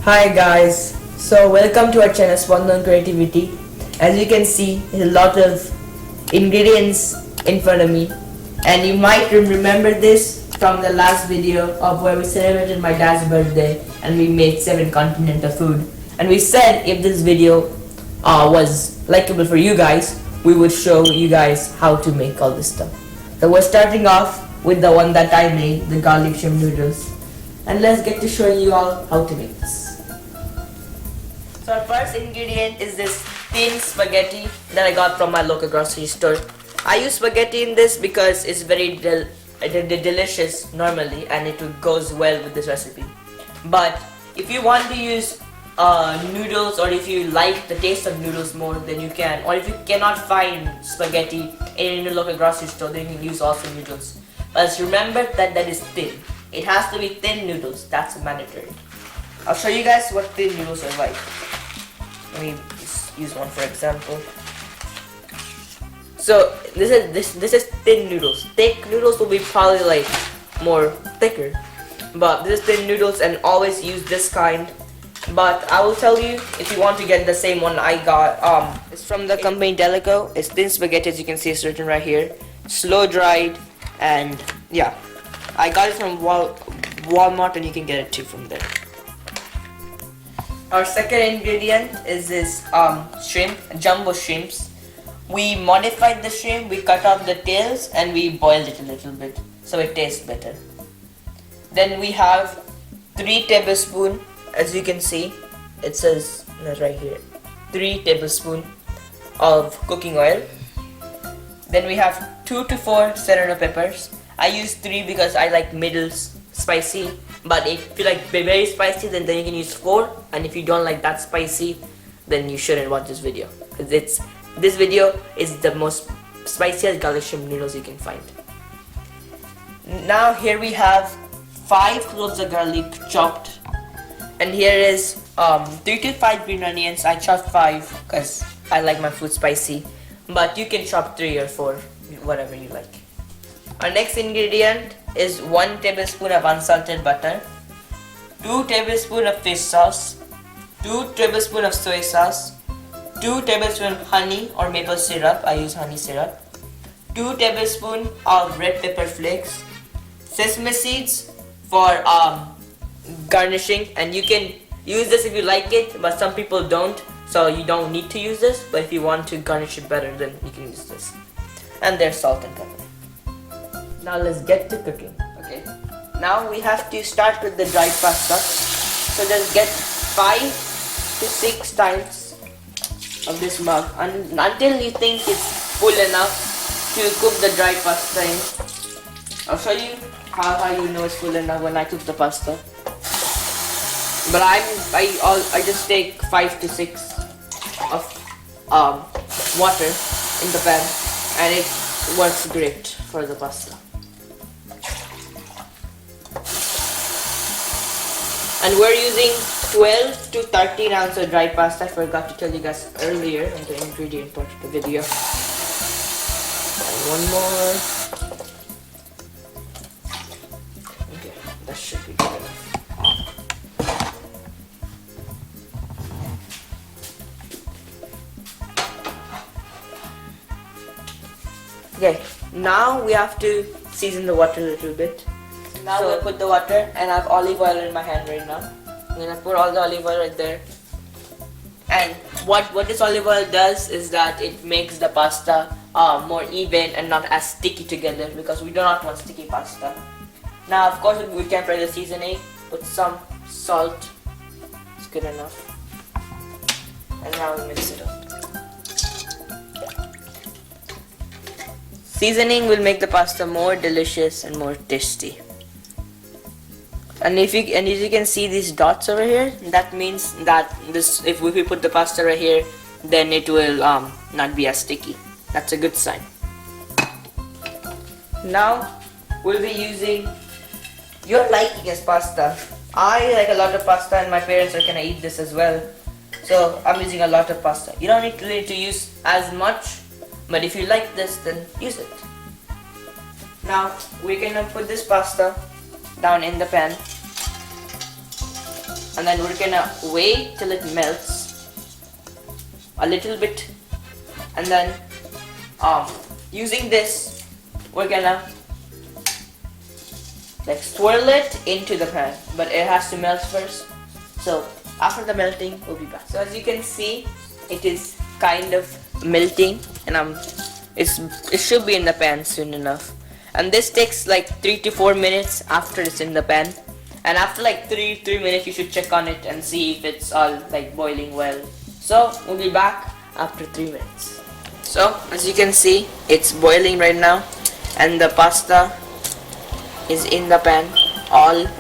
Hi guys, so welcome to our channel Swarvanu Creativity. As you can see, there's a lot of ingredients in front of me, and you might remember this from the last video of where we celebrated my dad's birthday and we made 7 continental food. And we said if this video was likable for you guys, we would show you guys how to make all this stuff. So we're starting off with the one that I made, the garlic shrimp noodles. And let's get to showing you all how to make this. So our first ingredient is this thin spaghetti that I got from my local grocery store. I use spaghetti in this because it's very delicious normally, and it goes well with this recipe. But if you want to use noodles, or if you like the taste of noodles more, then you can. Or if you cannot find spaghetti in your local grocery store, then you can use also noodles. But just remember that is thin. It has to be thin noodles. That's mandatory. I'll show you guys what thin noodles are like. Let me just use one for example. So this is thin noodles. Thick noodles will be probably like more thicker, but this is thin noodles, and always use this kind. But I will tell you, if you want to get the same one I got, it's from the company Delico. It's thin spaghetti, as you can see, it's written right here. Slow dried, and yeah, I got it from Walmart, and you can get it too from there. Our second ingredient is this shrimp, jumbo shrimps. We modified the shrimp, we cut off the tails, and we boiled it a little bit so it tastes better. Then we have 3 tablespoons, as you can see, it says right here, 3 tablespoons of cooking oil. Then we have 2 to 4 serrano peppers. I use 3 because I like middle spicy, but if you like very spicy, then you can use 4, and if you don't like that spicy, then you shouldn't watch this video, because this video is the most spiciest garlic shrimp noodles you can find. Now here we have 5 cloves of garlic chopped, and here is 3 to 5 green onions. I chopped 5 because I like my food spicy, but you can chop 3 or 4, whatever you like. Our next ingredient is 1 tablespoon of unsalted butter, 2 tablespoons of fish sauce, 2 tablespoons of soy sauce, 2 tablespoons of honey or maple syrup. I use honey syrup, 2 tablespoons of red pepper flakes, sesame seeds for garnishing, and you can use this if you like it, but some people don't, so you don't need to use this. But if you want to garnish it better, then you can use this. And there's salt and pepper. Now let's get to cooking. Okay. Now we have to start with the dried pasta. So just get 5 to 6 times of this mug until you think it's full enough to cook the dried pasta in. I'll show you how you know it's full enough when I cook the pasta. But I just take 5 to 6 of water in the pan, and it works great for the pasta. And we're using 12 to 13 ounces of dried pasta. I forgot to tell you guys earlier in the ingredient part of the video. And one more. Okay, that should be good enough. Okay, now we have to season the water a little bit. Now we'll put the water, and I have olive oil in my hand right now. I'm gonna pour all the olive oil right there. And what this olive oil does is that it makes the pasta more even and not as sticky together, because we do not want sticky pasta. Now of course we can try the seasoning. Put some salt. It's good enough. And now we mix it up. Seasoning will make the pasta more delicious and more tasty. And as you can see these dots over here, that means that if we put the pasta right here, then it will not be as sticky. That's a good sign. Now we'll be using your liking as pasta. I like a lot of pasta, and my parents are gonna eat this as well. So I'm using a lot of pasta. You don't need to use as much, but if you like this, then use it. Now we're gonna put this pasta down in the pan. and then we're gonna wait till it melts a little bit, and then using this we're gonna like swirl it into the pan, but it has to melt first. So after the melting we'll be back. So as you can see, it is kind of melting, and it should be in the pan soon enough. And this takes like 3 to 4 minutes after it's in the pan, and after like 3 minutes you should check on it and see if it's all like boiling well. So we'll be back after 3 minutes. So as you can see, it's boiling right now, and the pasta is in the pan.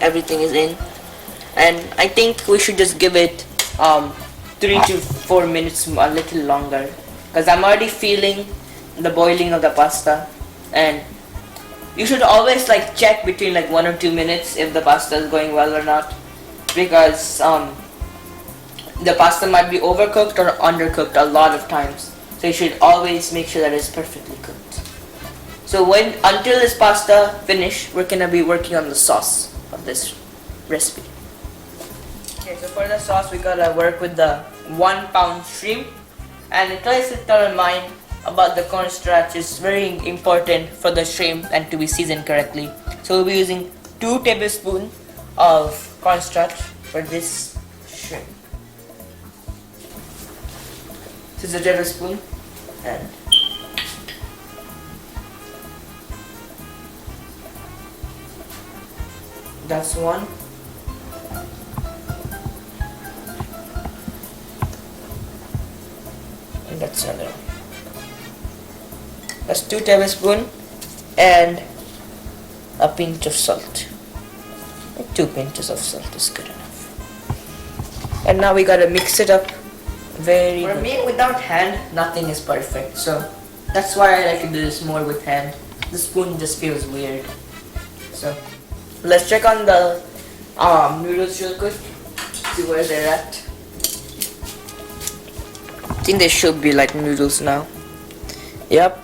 Everything is in, and I think we should just give it 3 to 4 minutes, a little longer, because I'm already feeling the boiling of the pasta. And you should always like check between like 1 or 2 minutes if the pasta is going well or not, because the pasta might be overcooked or undercooked a lot of times. So you should always make sure that it's perfectly cooked. So until this pasta finish, we're gonna be working on the sauce of this recipe. Okay, so for the sauce we gotta work with the 1 pound shrimp, and it tries to tell in mind about the cornstarch is very important for the shrimp and to be seasoned correctly. So we'll be using 2 tablespoons of cornstarch for this shrimp. This is a tablespoon, and that's 1. And that's another 1. That's 2 tablespoons and a pinch of salt. 2 pinches of salt is good enough. And now we gotta mix it up very good. For me, without hand, nothing is perfect. So that's why I like to do this more with hand. The spoon just feels weird. So let's check on the noodles real quick. See where they're at. I think they should be like noodles now. Yep.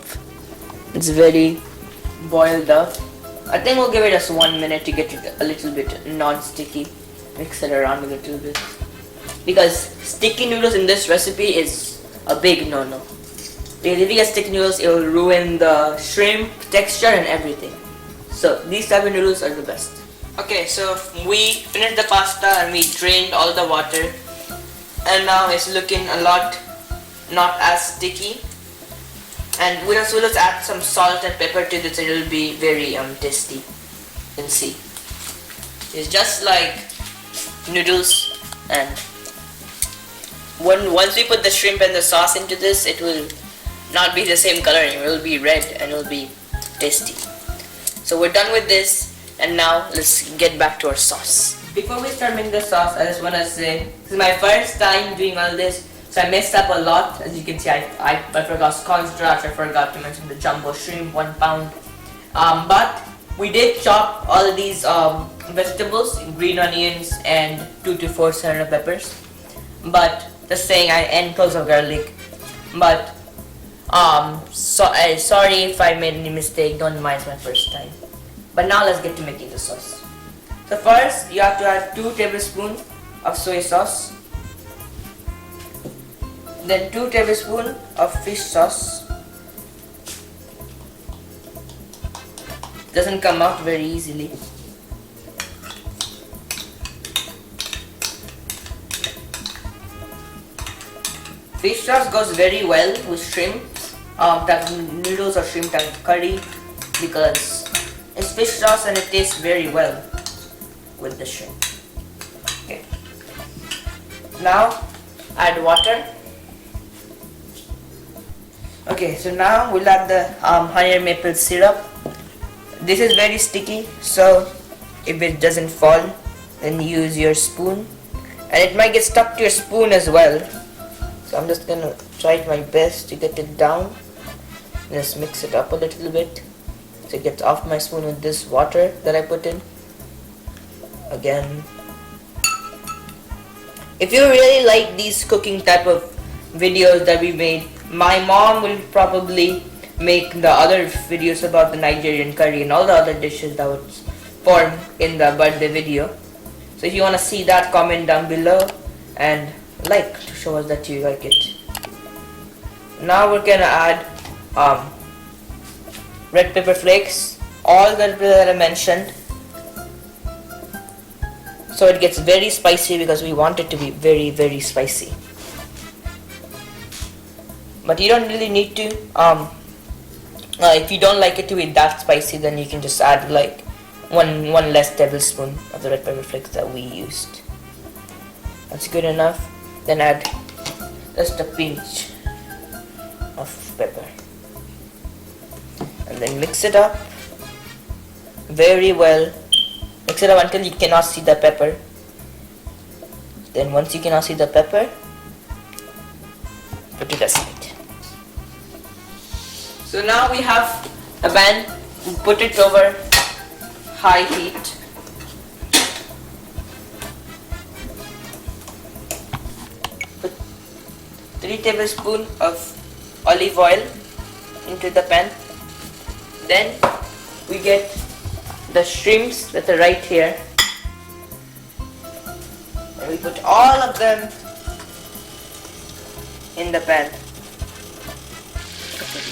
It's very boiled up. I think we'll give it just 1 minute to get it a little bit non-sticky. Mix it around a little bit, because sticky noodles in this recipe is a big no-no. Because if you get sticky noodles, it will ruin the shrimp texture and everything. So these type of noodles are the best. Okay, so we finished the pasta and we drained all the water, and now it's looking a lot not as sticky. And we'll just add some salt and pepper to this, and it'll be very tasty. You can see it's just like noodles, and once we put the shrimp and the sauce into this, it will not be the same color, it will be red and it will be tasty. So we're done with this, and now let's get back to our sauce. Before we start making the sauce, I just want to say this is my first time doing all this. So I messed up a lot. As you can see, I forgot cornstarch, I forgot to mention the jumbo shrimp, 1 pound. But we did chop all of these vegetables, green onions and 2 to 4 serrano peppers. But just saying, and cloves of garlic. But sorry if I made any mistake, don't mind, it's my first time. But now let's get to making the sauce. So first, you have to add 2 tablespoons of soy sauce. Then 2 tablespoons of fish sauce. Doesn't come out very easily. Fish sauce goes very well with shrimp, noodles or shrimp and curry, because it's fish sauce and it tastes very well with the shrimp. Okay. Now add water. Okay, so now we'll add the honey and maple syrup. This is very sticky, so if it doesn't fall, then use your spoon. And it might get stuck to your spoon as well. So I'm just gonna try my best to get it down. Just mix it up a little bit so it gets off my spoon with this water that I put in. Again. If you really like these cooking type of videos that we made, my mom will probably make the other videos about the Nigerian curry and all the other dishes that would form in the birthday video. So if you want to see that, comment down below and like to show us that you like it. Now we're gonna add red pepper flakes, all that I mentioned. So it gets very spicy because we want it to be very, very spicy. But you don't really need to. If you don't like it to be that spicy, then you can just add like one less tablespoon of the red pepper flakes that we used. That's good enough. Then add just a pinch of pepper, and then mix it up very well. Mix it up until you cannot see the pepper. Then once you cannot see the pepper, put it aside. So now we have a pan. Put it over high heat. Put 3 tablespoons of olive oil into the pan. Then we get the shrimps that are right here, and we put all of them in the pan.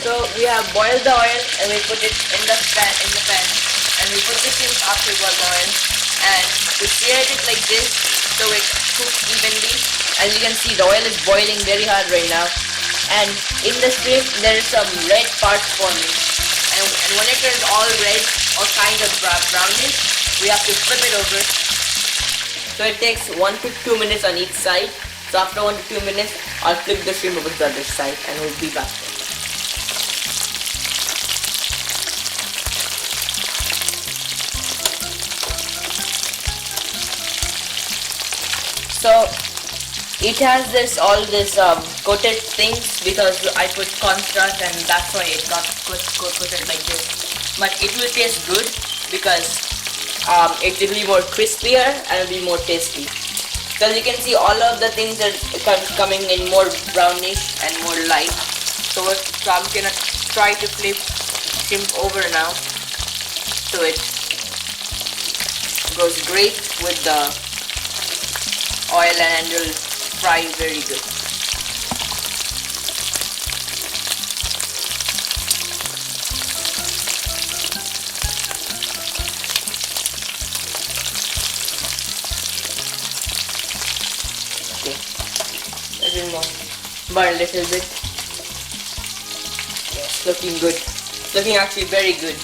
So we have boiled the oil and we put it in the pan, and we put the shrimps after boiled the oil, and we seared it like this so it cooks evenly. As you can see, the oil is boiling very hard right now, and in the shrimp there is some red parts forming, and when it turns all red or kind of brownish, we have to flip it over. So it takes 1 to 2 minutes on each side. So after 1 to 2 minutes, I'll flip the shrimp over to the other side and we'll be back. So it has all this coated things because I put cornstarch, and that's why it got coated like this. But it will taste good because it will be more crispier and will be more tasty. So you can see all of the things are coming in more brownish and more light. So I'm gonna try to flip shrimp over now so it goes great with the oil and will fry very good. Okay, a little more, burn a little bit. Yes, looking good. Looking actually very good.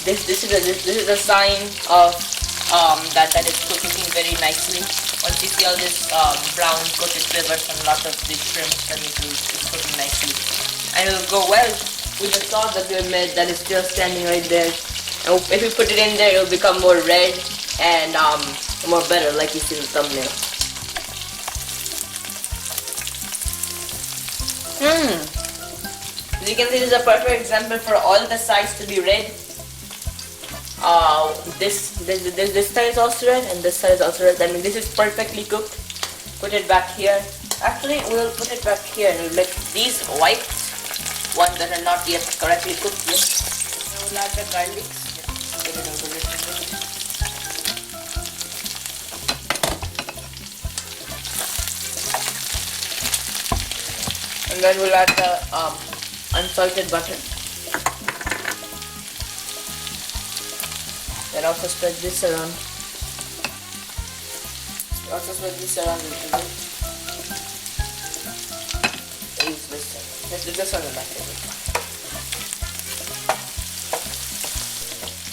This is a sign of that is cooking very nicely. Once you see all this brown coated flavors and a lot of the shrimp, then it is cooking nicely. And it will go well with the sauce that we have made that is still standing right there. And if we put it in there, it will become more red and more better, like you see in the thumbnail. As you can see, this is a perfect example for all the sides to be red. This side is also red and this side is also red. I mean, this is perfectly cooked. Put it back here. Actually, we'll put it back here and we'll let these white ones that are not yet correctly cooked yet. Now we'll add the garlic. Put it over a little bit. And then we'll add the unsalted butter. Then also spread this around. Also spread this around a little bit. Use this one. Let's do this one in my favorite.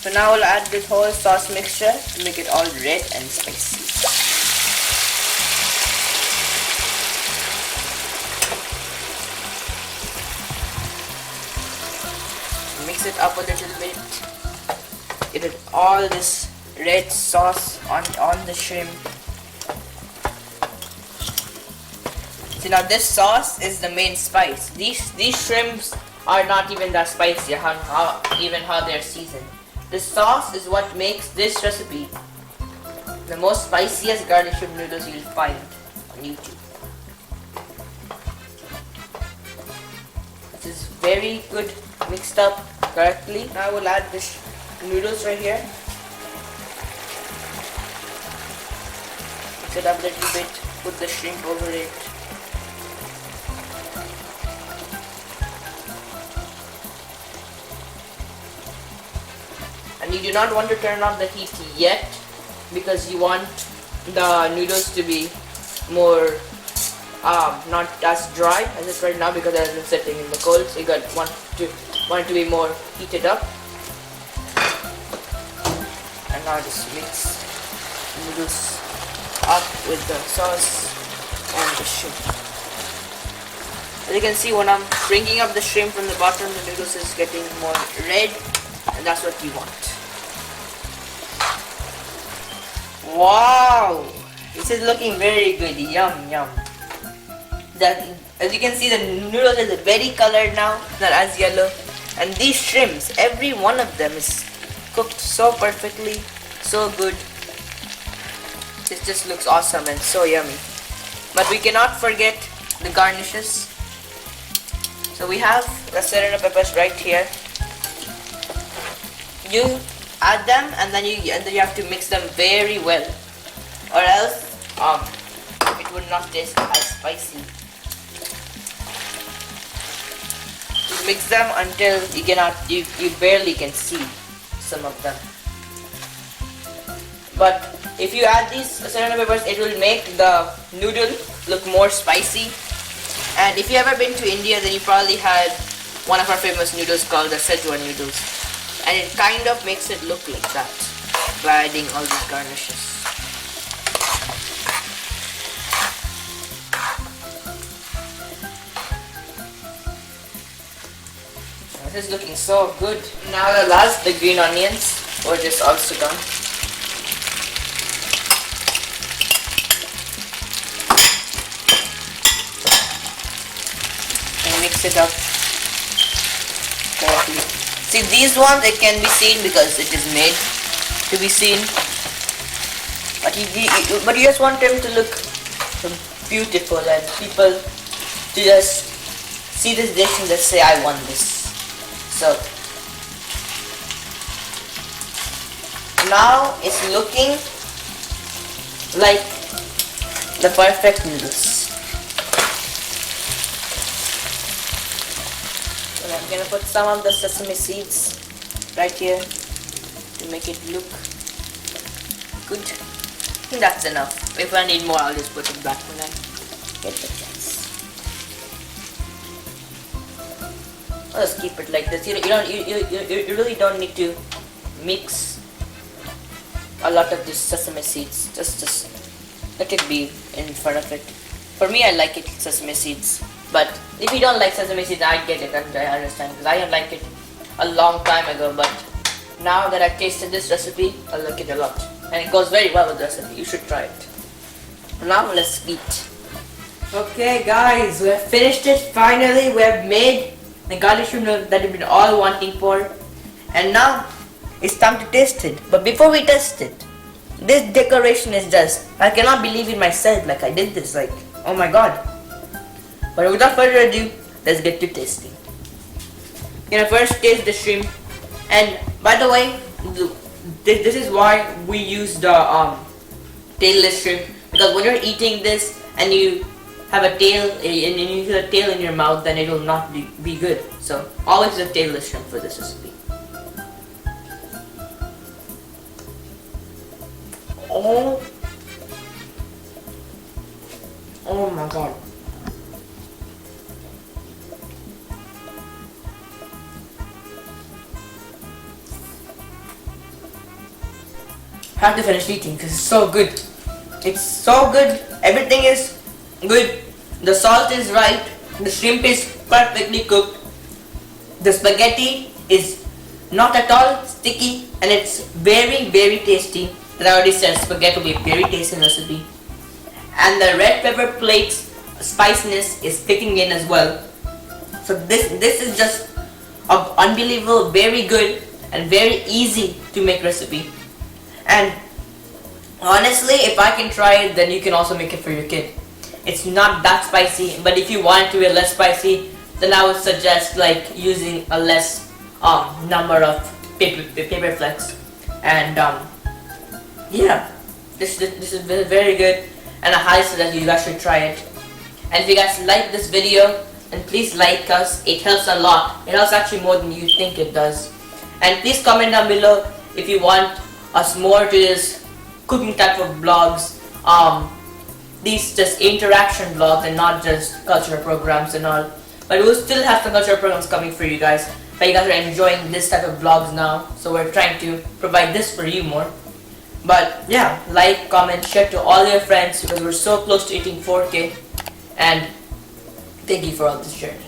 So now we'll add this whole sauce mixture to make it all red and spicy. Mix it up a little bit. Get it all this red sauce on the shrimp. See, now this sauce is the main spice. These shrimps are not even that spicy, how they're seasoned. The sauce is what makes this recipe the most spiciest garlic shrimp noodles you'll find on YouTube. This is very good, mixed up correctly. Now we'll add this noodles right here. mix it up a little bit, put the shrimp over it. And you do not want to turn off the heat yet because you want the noodles to be more not as dry as it's right now because it has been sitting in the cold. So you want it to be more heated up. And now just mix the noodles up with the sauce and the shrimp. As you can see, when I'm shrinking up the shrimp from the bottom, the noodles is getting more red, and that's what you want. Wow! This is looking very good. Yum, yum. As you can see, the noodles is very colored now, not as yellow. And these shrimps, every one of them is cooked so perfectly, so good. This just looks awesome and so yummy. But we cannot forget the garnishes. So we have the serrano peppers right here. You add them and then you have to mix them very well, or else it would not taste as spicy. You mix them until you barely can see some of them. But if you add these serrano peppers, it will make the noodle look more spicy. And if you ever been to India, then you probably had one of our famous noodles called the Szechuan noodles. And it kind of makes it look like that by adding all these garnishes. This is looking so good. Now the green onions were just also done. And mix it up correctly. See, these ones, it can be seen because it is made to be seen. But you just want them to look beautiful and people to just see this dish and just say, I want this. So now it's looking like the perfect noodles. So I'm gonna put some of the sesame seeds right here to make it look good. I think that's enough. If I need more, I'll just put it back when I get the chance. I'll just keep it like this. You really don't need to mix a lot of this sesame seeds. Just let it be in front of it. For me, I like it sesame seeds. But if you don't like sesame seeds, I get it. I understand because I didn't like it a long time ago. But now that I've tasted this recipe, I like it a lot, and it goes very well with the recipe. You should try it. Now let's eat. Okay, guys, we have finished it. Finally, we have made the garlic shrimp noodles that we've been all wanting for, and now it's time to taste it. But before we taste it, this decoration is just, I cannot believe it myself, like I did this, like, oh my god. But without further ado, let's get to tasting. First taste the shrimp. And by the way, this is why we use the tailless shrimp, because when you're eating this and you have a tail and you feel a tail in your mouth, then it will not be good. So always use a tailless shrimp for this recipe. Oh my god. I have to finish eating because it's so good. It's so good. Everything is good. The salt is right. The shrimp is perfectly cooked. The spaghetti is not at all sticky, and it's very, very tasty. As I already said, spaghetti will be a very tasty recipe. And the red pepper plate's spiciness is kicking in as well. So this is just an unbelievable, very good and very easy to make recipe. And honestly, if I can try it, then you can also make it for your kid. It's not that spicy, but if you want it to be less spicy, then I would suggest like using a less number of paper flakes. And yeah, this is very good. and I highly suggest you guys should try it. And if you guys like this video, then please like us. It helps a lot. It helps actually more than you think it does. And please comment down below if you want us more to this cooking type of vlogs. These just interaction vlogs and not just cultural programs and all. But we'll still have some cultural programs coming for you guys. But you guys are enjoying this type of vlogs now, so we're trying to provide this for you more. But yeah, like, comment, share to all your friends because we're so close to hitting 4K. And thank you for all this journey.